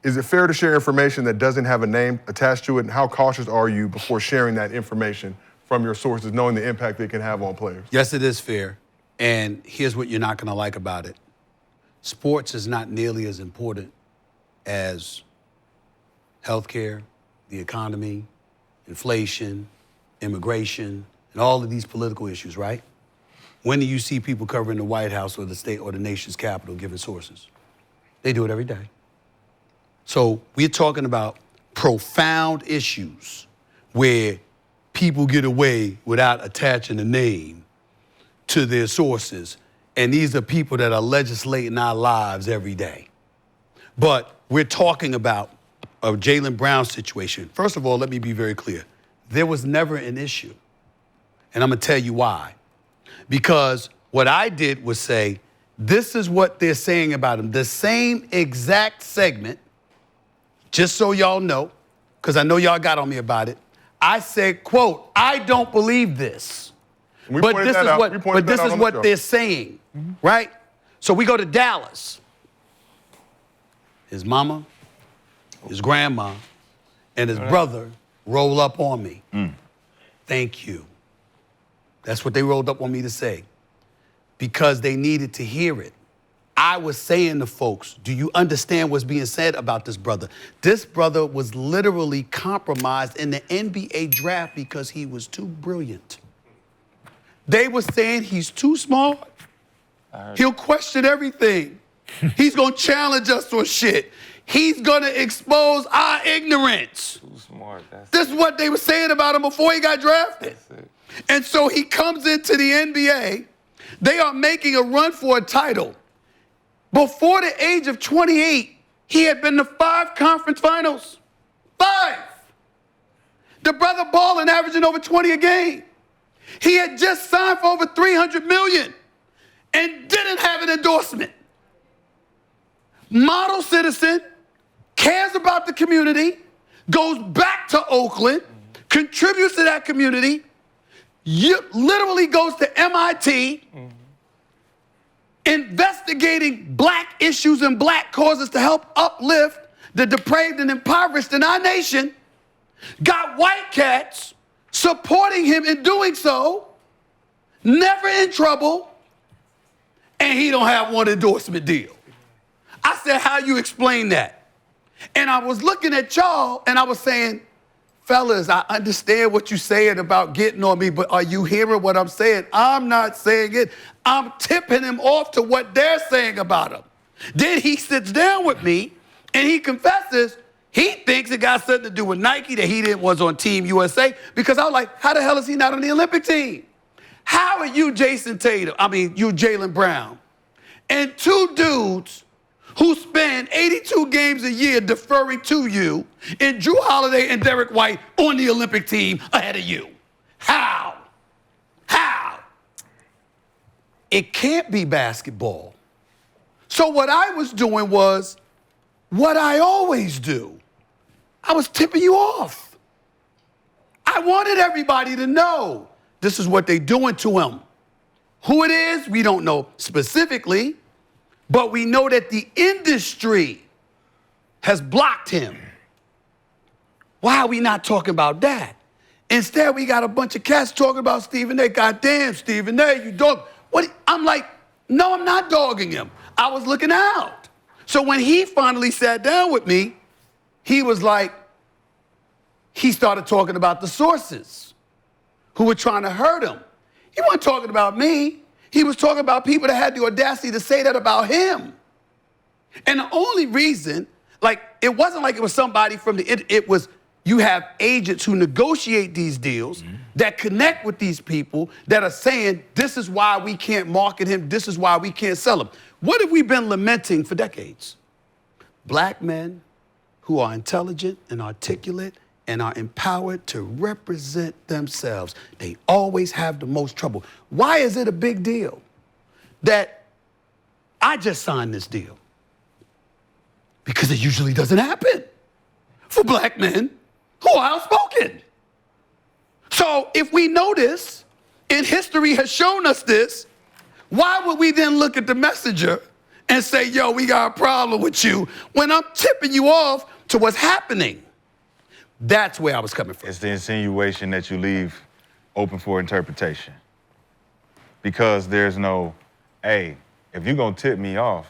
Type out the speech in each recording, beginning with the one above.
is it fair to share information that doesn't have a name attached to it? And how cautious are you before sharing that information from your sources, knowing the impact it can have on players? Yes, it is fair. And here's what you're not going to like about it. Sports is not nearly as important as healthcare, the economy, inflation, immigration, and all of these political issues, right? When do you see people covering the White House or the state or the nation's capital giving sources? They do it every day. So we're talking about profound issues where people get away without attaching a name to their sources. And these are people that are legislating our lives every day. But we're talking about a Jaylen Brown situation. First of all, let me be very clear. There was never an issue. And I'm gonna tell you why. Because what I did was say, this is what they're saying about him. The same exact segment, just so y'all know, because I know y'all got on me about it. I said, quote, I don't believe this. But this is what they're saying, right? So we go to Dallas. His mama, his grandma, and his brother roll up on me. Thank you. That's what they rolled up on me to say. Because they needed to hear it. I was saying to folks, do you understand what's being said about this brother? This brother was literally compromised in the NBA draft because he was too brilliant. They were saying he's too smart. He'll question everything. He's gonna challenge us on shit. He's gonna expose our ignorance. Too smart. This is what they were saying about him before he got drafted. And so he comes into the NBA. They are making a run for a title. Before the age of 28, he had been to 5 conference finals. 5. The brother balling, averaging over 20 a game. He had just signed for over $300 million and didn't have an endorsement. Model citizen, cares about the community, goes back to Oakland, contributes to that community, literally goes to MIT, investigating black issues and black causes to help uplift the depraved and impoverished in our nation, got white cats supporting him in doing so, never in trouble, and he don't have one endorsement deal. I said, how you explain that? And I was looking at y'all and I was saying, fellas, I understand what you're saying about getting on me, but are you hearing what I'm saying? I'm not saying it. I'm tipping him off to what they're saying about him. Then he sits down with me and he confesses he thinks it got something to do with Nike, that he was on Team USA, because I was like, how the hell is he not on the Olympic team? How are you you Jaylen Brown, and 2 dudes who spend 82 games a year deferring to you, and Drew Holiday and Derek White on the Olympic team ahead of you? How? How? It can't be basketball. So what I was doing was what I always do. I was tipping you off. I wanted everybody to know this is what they're doing to him. Who it is, we don't know specifically, but we know that the industry has blocked him. Why are we not talking about that? Instead, we got a bunch of cats talking about Stephen A. Goddamn, Stephen A., you dog. What? I'm like, no, I'm not dogging him. I was looking out. So when he finally sat down with me, he was like, he started talking about the sources who were trying to hurt him. He wasn't talking about me. He was talking about people that had the audacity to say that about him. And the only reason, it wasn't like it was somebody from it was, you have agents who negotiate these deals that connect with these people that are saying, this is why we can't market him, this is why we can't sell him. What have we been lamenting for decades? Black men who are intelligent and articulate and are empowered to represent themselves. They always have the most trouble. Why is it a big deal that I just signed this deal? Because it usually doesn't happen for black men who are outspoken. So if we know this, and history has shown us this, why would we then look at the messenger and say, yo, we got a problem with you, when I'm tipping you off to what's happening. That's where I was coming from. It's the insinuation that you leave open for interpretation. Because there's no, hey, if you're gonna tip me off,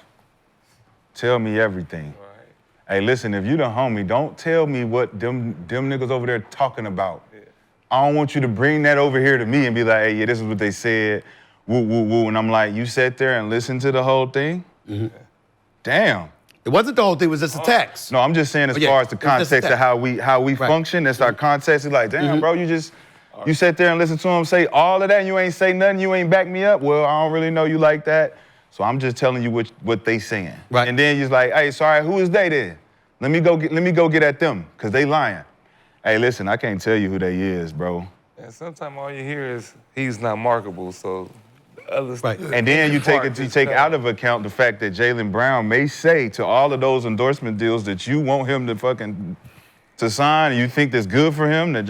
tell me everything. Right. Hey, listen, if you the homie, don't tell me what them niggas over there talking about. Yeah. I don't want you to bring that over here to me and be like, hey, yeah, this is what they said, woo, woo, woo. And I'm like, you sat there and listened to the whole thing? Mm-hmm. Damn. It wasn't the whole thing, it was just a text. No, I'm just saying as far as the context of how we right. function, that's our context. It's like, damn, bro, you sat there and listened to him say all of that and you ain't say nothing, you ain't back me up? Well, I don't really know you like that. So I'm just telling you what they saying. Right. And then you're like, hey, sorry, who is they then? Let me go get at them, because they lying. Hey, listen, I can't tell you who they is, bro. And sometimes all you hear is he's not marketable, so other right. And then you take out of account the fact that Jaylen Brown may say to all of those endorsement deals that you want him to sign, and you think that's good for him, that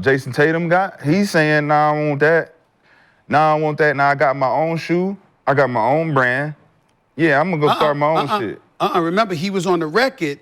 Jason Tatum got. He's saying, nah, I want that. Nah, I want that. Nah, I got my own shoe. I got my own brand. Yeah, I'm gonna go start my own shit. Remember, he was on the record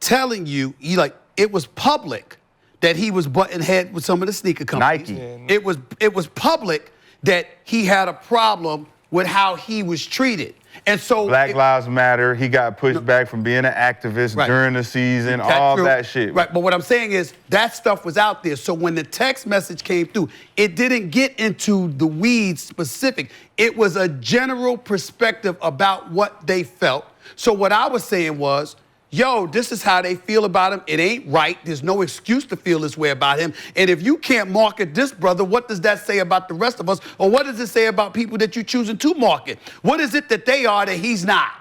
telling you, it was public that he was butting head with some of the sneaker companies. Nike. Yeah. It was public that he had a problem with how he was treated. And so Black Lives Matter, he got pushed back from being an activist during the season, that shit. Right, but what I'm saying is that stuff was out there. So when the text message came through, it didn't get into the weeds specific. It was a general perspective about what they felt. So what I was saying was, yo, this is how they feel about him. It ain't right. There's no excuse to feel this way about him. And if you can't market this brother, what does that say about the rest of us? Or what does it say about people that you're choosing to market? What is it that they are that he's not?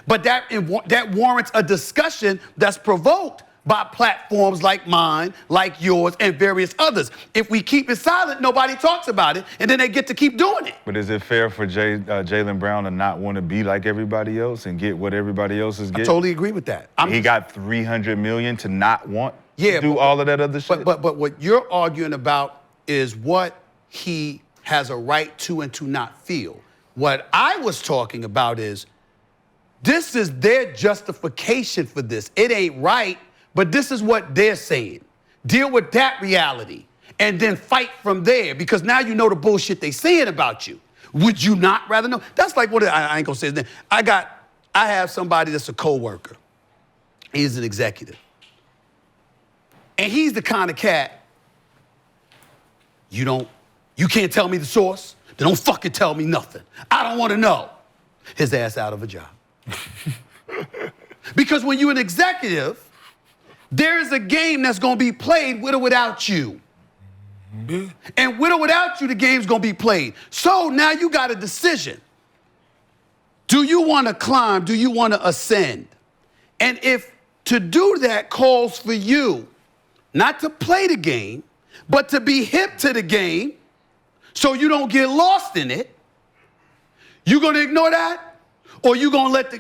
But that warrants a discussion that's provoked by platforms like mine, like yours, and various others. If we keep it silent, nobody talks about it, and then they get to keep doing it. But is it fair for Jaylen Brown to not want to be like everybody else and get what everybody else is getting? I totally agree with that. He got $300 million to not want to do all of that other shit? But what you're arguing about is what he has a right to and to not feel. What I was talking about is, this is their justification for this. It ain't right, but this is what they're saying. Deal with that reality and then fight from there, because now you know the bullshit they saying about you. Would you not rather know? That's like what I ain't gonna say his name. I have somebody that's a coworker. He's an executive. And he's the kind of cat, you can't tell me the source, then don't fucking tell me nothing. I don't wanna know. His ass out of a job. Because when you're an executive, there is a game that's gonna be played with or without you. And with or without you, the game's gonna be played. So now you got a decision. Do you wanna climb? Do you wanna ascend? And if to do that calls for you not to play the game, but to be hip to the game so you don't get lost in it, you gonna ignore that? Or you gonna get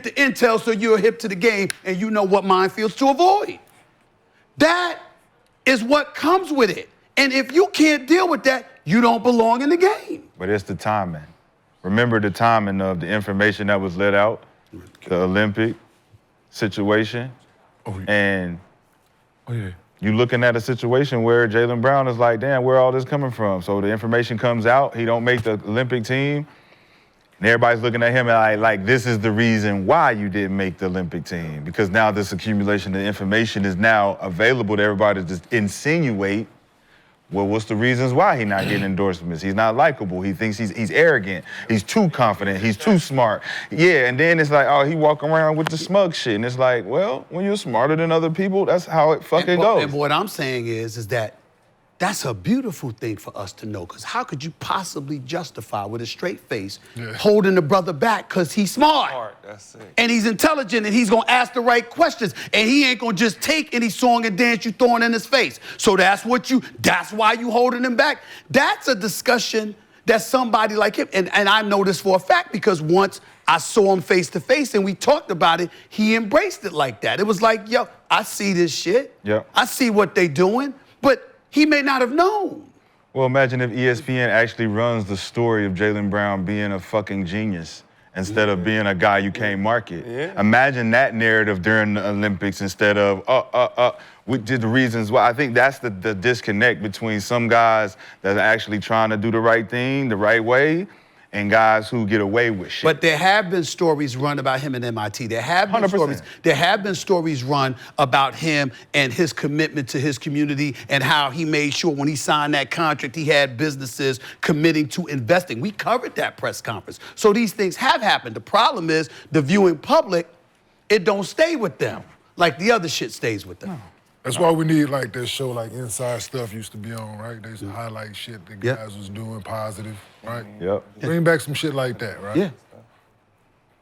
the intel so you're hip to the game and you know what minefields to avoid. That is what comes with it. And if you can't deal with that, you don't belong in the game. But it's the timing. Remember the timing of the information that was let out, the Olympic situation. And you looking at a situation where Jaylen Brown is like, damn, where all this coming from? So the information comes out, he don't make the Olympic team. And everybody's looking at him and like, this is the reason why you didn't make the Olympic team. Because now this accumulation of information is now available to everybody to just insinuate, well, what's the reasons why he's not getting endorsements? He's not likable. He thinks he's arrogant. He's too confident. He's too smart. Yeah, and then it's like, oh, he walk around with the smug shit. And it's like, well, when you're smarter than other people, that's how it fucking goes. And what I'm saying is that that's a beautiful thing for us to know, because how could you possibly justify with a straight face holding the brother back because he's smart, that's it. And he's intelligent and he's gonna ask the right questions and he ain't gonna just take any song and dance you throwing in his face. So that's why you holding him back. That's a discussion that somebody like him, and I know this for a fact because once I saw him face to face and we talked about it, he embraced it like that. It was like, yo, I see this shit. Yeah. I see what they doing, but he may not have known. Well, imagine if ESPN actually runs the story of Jaylen Brown being a fucking genius instead of being a guy you can't market. Yeah. Imagine that narrative during the Olympics instead of, which is the reasons why. I think that's the disconnect between some guys that are actually trying to do the right thing the right way and guys who get away with shit. But there have been stories run about him at MIT. There have been 100%. stories. There have been stories run about him and his commitment to his community and how he made sure when he signed that contract, he had businesses committing to investing. We covered that press conference. So these things have happened. The problem is the viewing public, it don't stay with them like the other shit stays with them. No. That's why we need like this show, like Inside Stuff used to be on, right? They used to highlight shit the guys was doing positive, right? Yep. Bring back some shit like that, right? Yeah.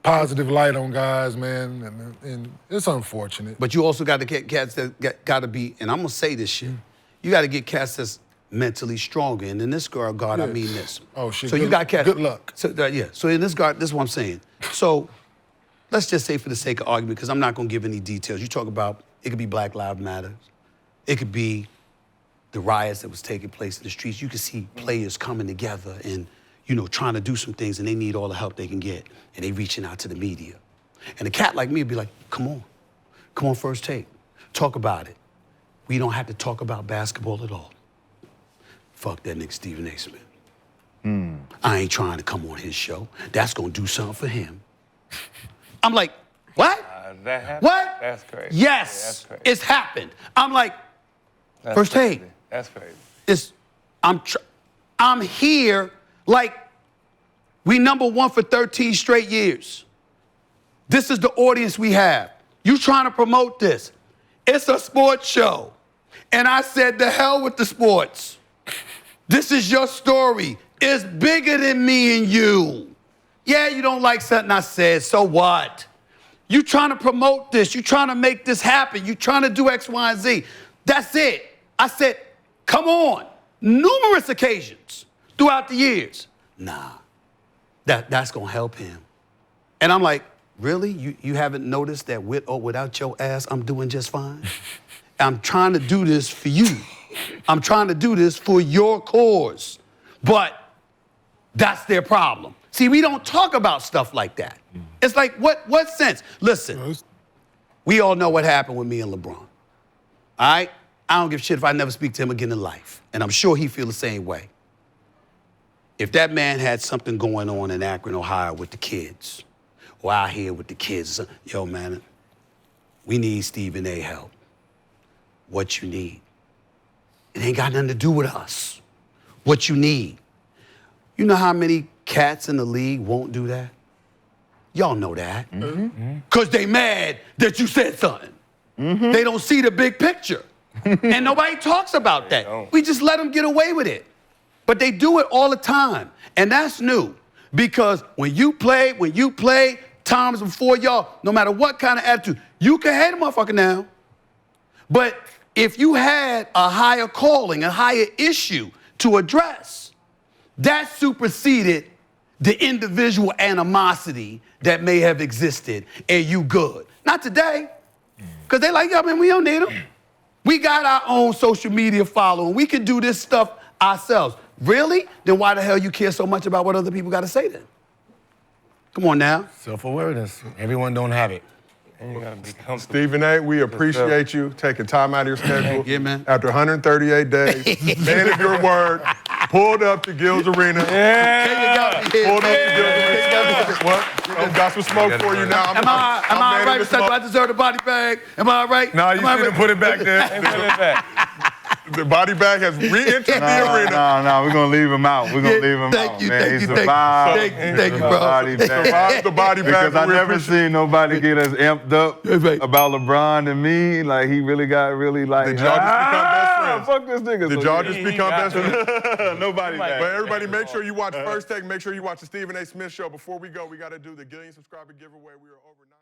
Positive light on guys, man, and it's unfortunate. But you also got to get cats that got to be, and I'm gonna say this shit, you got to get cats that's mentally stronger. And in this regard, I mean this. Oh shit. So you got cats. Good luck. So So in this regard, this is what I'm saying. So let's just say for the sake of argument, because I'm not gonna give any details. You talk about it could be Black Lives Matter. It could be the riots that was taking place in the streets. You could see players coming together and, you know, trying to do some things, and they need all the help they can get, and they reaching out to the media. And a cat like me would be like, come on First Take, talk about it. We don't have to talk about basketball at all. Fuck that nigga Stephen A. Smith. I ain't trying to come on his show. That's gonna do something for him. I'm like, what? That happened? What? That's crazy. Yes, Yeah, that's crazy. it's happened. I'm like, That's First crazy. Take. That's crazy. I'm here like we #1 for 13 straight years. This is the audience we have. You trying to promote this. It's a sports show. And I said, the hell with the sports. This is your story. It's bigger than me and you. Yeah, you don't like something I said, so what? You trying to promote this. You trying to make this happen. You trying to do X, Y, and Z. That's it. I said, come on. Numerous occasions throughout the years. Nah, that's going to help him. And I'm like, really? You haven't noticed that with or without your ass, I'm doing just fine? I'm trying to do this for you. I'm trying to do this for your cause. But that's their problem. See, we don't talk about stuff like that. It's like, what sense? Listen, we all know what happened with me and LeBron. All right? I don't give a shit if I never speak to him again in life. And I'm sure he feel the same way. If that man had something going on in Akron, Ohio with the kids, or out here with the kids, yo, man, we need Stephen A. help. What you need? It ain't got nothing to do with us. What you need? You know how many cats in the league won't do that? Y'all know that. Because they mad that you said something. They don't see the big picture. And nobody talks about that. We just let them get away with it. But they do it all the time. And that's new. Because when you play times before y'all, no matter what kind of attitude, you can hate a motherfucker now. But if you had a higher calling, a higher issue to address, that superseded the individual animosity that may have existed, and you good. Not today, because they like, yo, man, we don't need them. We got our own social media following. We can do this stuff ourselves. Really? Then why the hell you care so much about what other people got to say then? Come on now. Self-awareness. Everyone don't have it. And you gotta be comfortable. Stephen A., we appreciate you taking time out of your schedule. Yeah, man. After 138 days, man of your word, pulled up to Gil's Arena. Pulled up to Gil's Arena. What? Got some smoke for you now. Am I all right? Do I deserve the body bag? Am I all right? No, you shouldn't put it back there. Put it back. The body bag has re-entered the arena. No, we're gonna leave him out. We're gonna leave him out, man. Thank He you, survived. thank you, bro. Body bag. Survived the body bag. Because I never seen nobody get as amped up Right. about LeBron than me. Like, he really got like, Did y'all just become best friends? Fuck this nigga. Did y'all just become best friends? Nobody But back. everybody, make sure you watch First Take. Make sure you watch the Stephen A. Smith Show. Before we go, we got to do the Gillian subscriber giveaway. We are over 9.